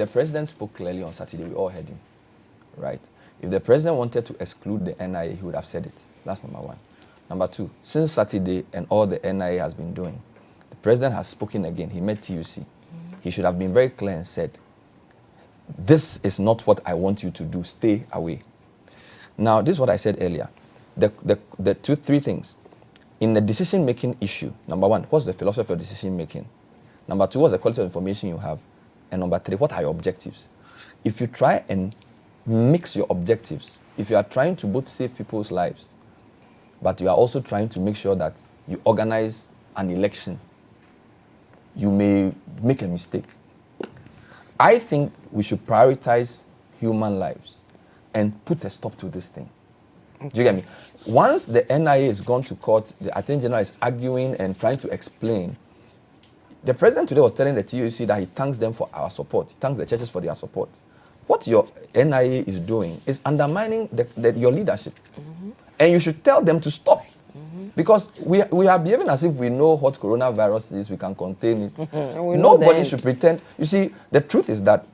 the president spoke clearly on Saturday. We all heard him, right? If the president wanted to exclude the NIA, he would have said it. That's number one. Number two, since Saturday and all the NIA has been doing, the president has spoken again. He met TUC. He should have been very clear and said, this is not what I want you to do. Stay away. Now, this is what I said earlier. The three things. In the decision-making issue, number one, what's the philosophy of decision-making? Number two, what's the quality of information you have? And number three, what are your objectives? If you try and mix your objectives, if you are trying to both save people's lives, but you are also trying to make sure that you organize an election, you may make a mistake. I think we should prioritize human lives and put a stop to this thing. Okay. Do you get me? Once the NIA is gone to court, the Attorney General is arguing and trying to explain. The president today was telling the TUC that he thanks them for our support. He thanks the churches for their support. What your NIA is doing is undermining your leadership. Mm-hmm. And you should tell them to stop. Mm-hmm. Because we are behaving as if we know what coronavirus is, we can contain it. Nobody should pretend. You see, the truth is that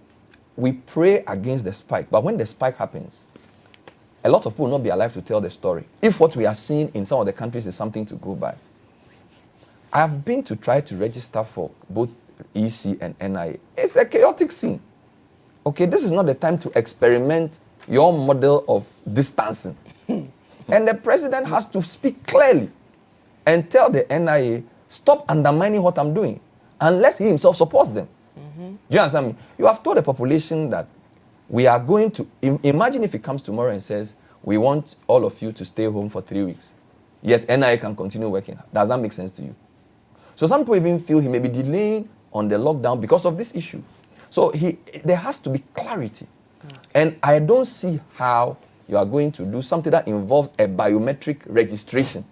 we pray against the spike, but when the spike happens, a lot of people will not be alive to tell the story. If what we are seeing in some of the countries is something to go by. I have been to try to register for both EC and NIA. It's a chaotic scene. Okay, this is not the time to experiment your model of distancing. And the president has to speak clearly and tell the NIA, stop undermining what I'm doing, unless he himself supports them. Mm-hmm. Do you understand me? You have told the population that we are going to, imagine if he comes tomorrow and says, we want all of you to stay home for 3 weeks, yet NIA can continue working. Does that make sense to you? So some people even feel he may be delaying on the lockdown because of this issue. So there has to be clarity. Okay. And I don't see how you are going to do something that involves a biometric registration.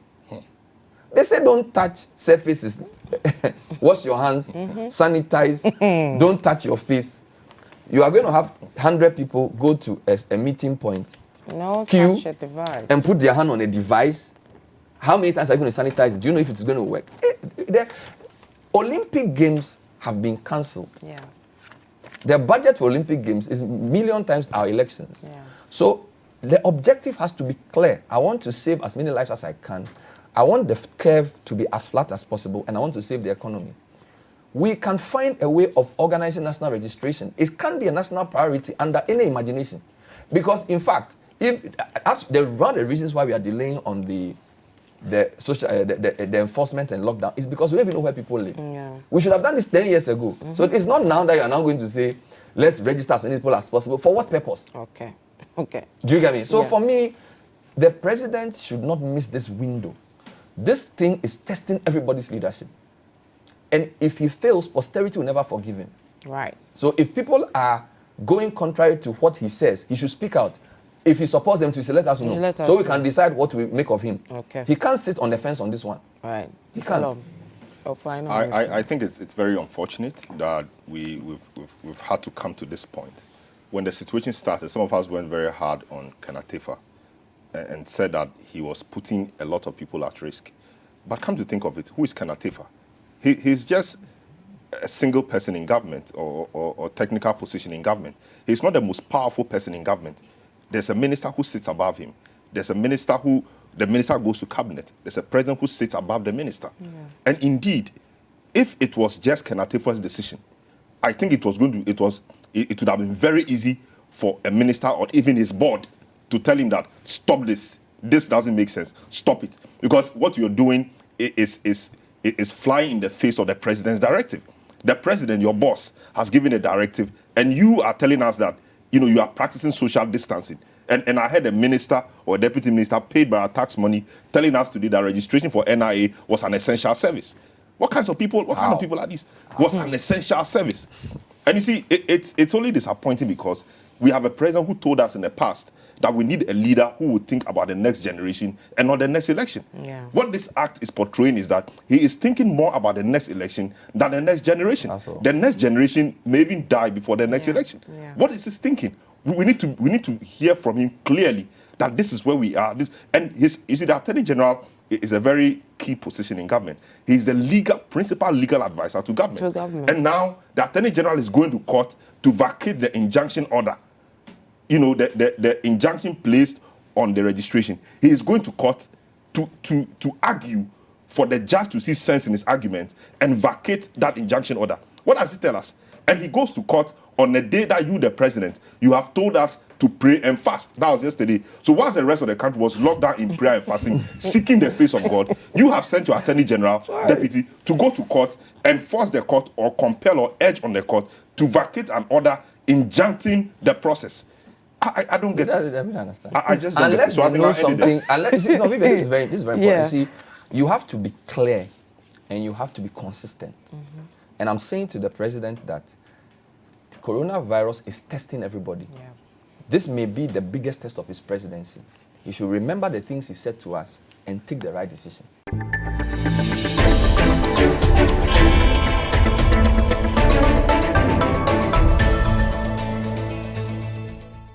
They say don't touch surfaces, wash your hands, sanitize, don't touch your face. You are going to have 100 people go to a meeting point, queue, and put their hand on a device. How many times are you going to sanitize? Do you know if it's going to work? The Olympic Games have been cancelled. Yeah. The budget for Olympic Games is million times our elections. Yeah. So the objective has to be clear. I want to save as many lives as I can. I want the curve to be as flat as possible, and I want to save the economy. We can find a way of organizing national registration. It can't be a national priority under any imagination. Because, in fact, one of the reasons why we are delaying on the enforcement and lockdown is because we don't even know where people live. Yeah. We should have done this 10 years ago. Mm-hmm. So it's not now that you are now going to say, let's register as many people as possible. For what purpose? Okay. Do you get me? So for me, the president should not miss this window. This thing is testing everybody's leadership. And if he fails, posterity will never forgive him. Right. So if people are going contrary to what he says, he should speak out. If he supports them to say, let us know. So we can decide what we make of him. Okay. He can't sit on the fence on this one. Right. He can't. I think it's very unfortunate that we've had to come to this point. When the situation started, some of us went very hard on Kanatefa and said that he was putting a lot of people at risk. But come to think of it, who is Kanatefa? He's just a single person in government or technical position in government. He's not the most powerful person in government. There's a minister who sits above him. There's a minister the minister goes to cabinet. There's a president who sits above the minister. Yeah. And indeed, if it was just Kanatefa's decision, I think it would have been very easy for a minister or even his board to tell him that, stop this. This doesn't make sense. Stop it. Because what you're doing is flying in the face of the president's directive. The president, your boss, has given a directive, and you are telling us that you are practicing social distancing. And I heard a minister or a deputy minister paid by our tax money telling us today that registration for NIA was an essential service. What kind of people are these? Was an essential service. And you see, it's only disappointing because we have a president who told us in the past that we need a leader who would think about the next generation and not the next election. Yeah. What this act is portraying is that he is thinking more about the next election than the next generation. The next generation may even die before the next election. Yeah. What is his thinking? We need to hear from him clearly that this is where we are. And you see, the Attorney General is a very key position in government. He's the principal legal advisor to government. And now the Attorney General is going to court to vacate the injunction order. You know, the injunction placed on the registration. He is going to court to argue for the judge to see sense in his argument and vacate that injunction order. What does he tell us? And he goes to court on the day that you, the president, you have told us to pray and fast. That was yesterday. So whilst the rest of the country was locked down in prayer and fasting, seeking the face of God, you have sent your Attorney General, Deputy, to go to court and force the court or compel or urge on the court to vacate an order injuncting the process. I don't get it. I don't understand. I just don't get it. So I think know something. Unless, this is very important. Yeah. You see, you have to be clear and you have to be consistent. And I'm saying to the president that coronavirus is testing everybody. Yeah. This may be the biggest test of his presidency. He should remember the things he said to us and take the right decision.